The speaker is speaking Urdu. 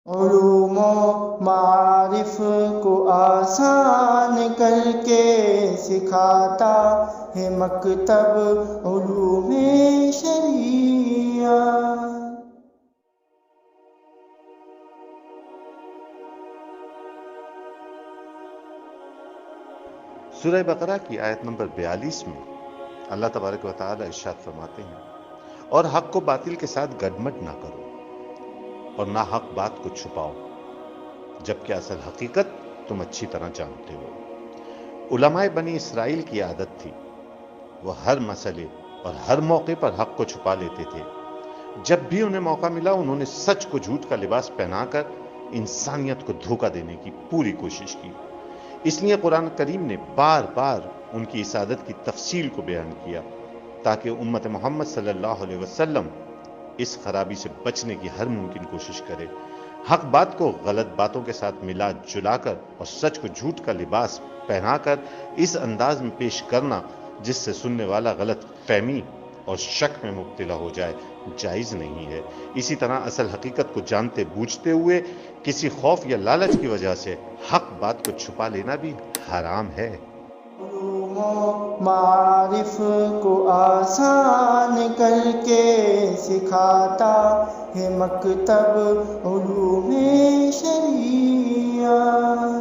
علوم و معارف کو آسان کر کے سکھاتا ہے مکتب علوم شریعت۔ سورہ بقرہ کی آیت نمبر 42 میں اللہ تبارک و تعالی ارشاد فرماتے ہیں، اور حق کو باطل کے ساتھ گڈمٹ نہ کرو اور نہ حق بات کو چھپاؤ جبکہ اصل حقیقت تم اچھی طرح جانتے ہو۔ علماء بنی اسرائیل کی عادت تھی، وہ ہر مسئلے اور ہر موقع پر حق کو چھپا لیتے تھے۔ جب بھی انہیں موقع ملا انہوں نے سچ کو جھوٹ کا لباس پہنا کر انسانیت کو دھوکہ دینے کی پوری کوشش کی۔ اس لیے قرآن کریم نے بار بار ان کی اس عادت کی تفصیل کو بیان کیا تاکہ امت محمد صلی اللہ علیہ وسلم اس خرابی سے بچنے کی ہر ممکن کوشش کرے۔ حق بات کو غلط باتوں کے ساتھ ملا جلا کر اور سچ کو جھوٹ کا لباس پہنا کر اس انداز میں پیش کرنا جس سے سننے والا غلط فہمی اور شک میں مبتلا ہو جائے جائز نہیں ہے۔ اسی طرح اصل حقیقت کو جانتے بوجھتے ہوئے کسی خوف یا لالچ کی وجہ سے حق بات کو چھپا لینا بھی حرام ہے۔ علوم و معارف کو آسان کر کے سکھاتا ہے مکتب علوم شریعت۔